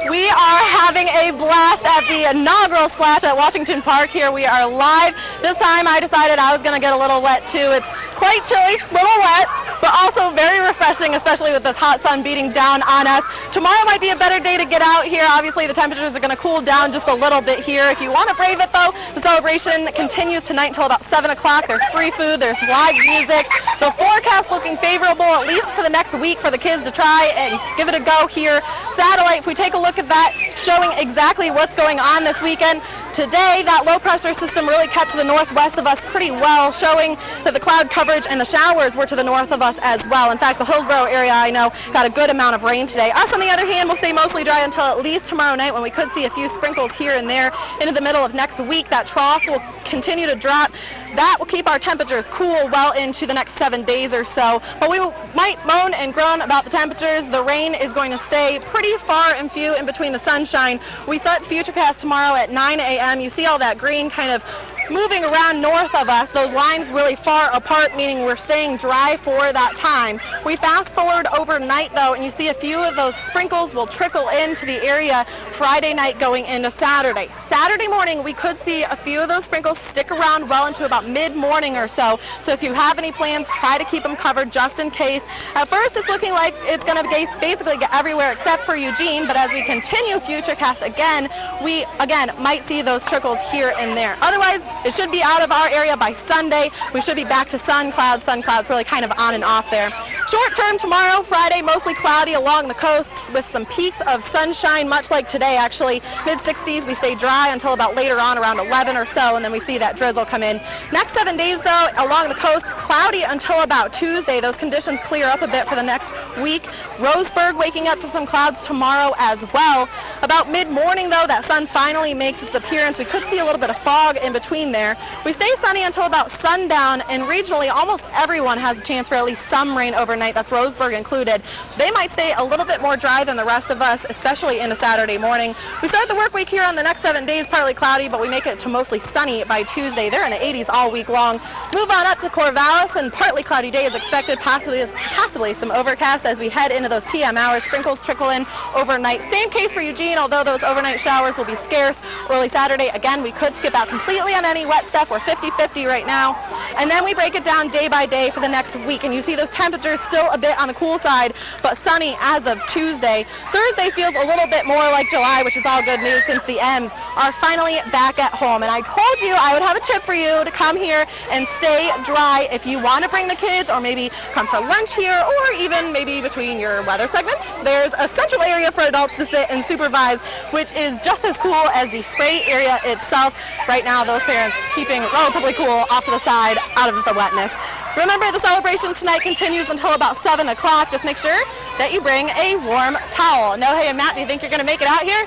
We are having a blast at the inaugural splash at Washington Park here. We are live. This time I decided I was going to get a little wet too. It's quite chilly, a little wet, but also very refreshing, especially with this hot sun beating down on us. Tomorrow might be a better day to get out here. Obviously the temperatures are going to cool down just a little bit here. If you want to brave it though, the celebration continues tonight until about 7 o'clock. There's free food, there's live music. The forecast looking favorable, at least for the next week, for the kids to try and give it a go here. Satellite, if we take a look at that, showing exactly what's going on this weekend. Today, that low pressure system really kept to the northwest of us pretty well, showing that the cloud coverage and the showers were to the north of us as well. In fact, the Hillsborough area, I know, got a good amount of rain today. Us, on the other hand, will stay mostly dry until at least tomorrow night, when we could see a few sprinkles here and there. Into the middle of next week, that trough will continue to drop. That will keep our temperatures cool well into the next 7 days or so. But we might moan and groan about the temperatures. The rain is going to stay pretty far and few in between the sunshine. We start the FUTURECAST tomorrow at 9 a.m. You see all that green kind of moving around north of us, those lines really far apart, meaning we're staying dry for that time. We fast forward overnight though, and you see a few of those sprinkles will trickle into the area Friday night going into Saturday. Saturday morning we could see a few of those sprinkles stick around well into about mid-morning or so. So if you have any plans, try to keep them covered just in case. At first it's looking like it's going to basically get everywhere except for Eugene, but as we continue FUTURECAST again, we again might see those trickles here and there. Otherwise, it should be out of our area by Sunday. We should be back to sun clouds really kind of on and off there. Short term tomorrow, Friday, mostly cloudy along the coast with some peaks of sunshine, much like today actually. Mid-60s, we stay dry until about later on around 11 or so, and then we see that drizzle come in. Next 7 days though, along the coast, cloudy until about Tuesday. Those conditions clear up a bit for the next week. Roseburg waking up to some clouds tomorrow as well. About mid-morning though, that sun finally makes its appearance. We could see a little bit of fog in between there. We stay sunny until about sundown, and regionally almost everyone has a chance for at least some rain overnight. That's Roseburg included. They might stay a little bit more dry than the rest of us, especially into Saturday morning. We start the work week here on the next 7 days, partly cloudy, but we make it to mostly sunny by Tuesday. They're in the 80s all week long. Move on up to Corvallis, and partly cloudy day is expected, possibly some overcast as we head into those PM hours. Sprinkles trickle in overnight. Same case for Eugene, although those overnight showers will be scarce. Early Saturday, again, we could skip out completely on any wet stuff. We're 50-50 right now. And then we break it down day by day for the next week, and you see those temperatures still a bit on the cool side, but sunny as of Tuesday. Thursday feels a little bit more like July, which is all good news since the M's are finally back at home. And I told you I would have a tip for you to come here and stay dry if you want to bring the kids, or maybe come for lunch here, or even maybe between your weather segments. There's a central area for adults to sit and supervise, which is just as cool as the spray area itself. Right now, those parents keeping relatively cool off to the side, out of the wetness. Remember, the celebration tonight continues until about 7 o'clock. Just make sure that you bring a warm towel. Nohe and Matt, do you think you're going to make it out here?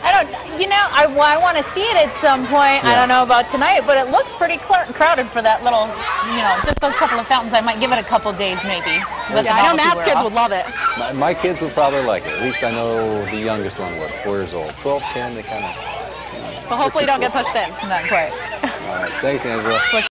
I don't, you know, I want to see it at some point. Yeah. I don't know about tonight, but it looks pretty crowded for that little, you know, just those couple of fountains. I might give it a couple days maybe. Yeah, I know Matt's kids would love it. My kids would probably like it. At least I know the youngest one would, 4 years old. 12, 10, they kind of... But hopefully don't get pushed in. Not quite. All right, thanks, Angela.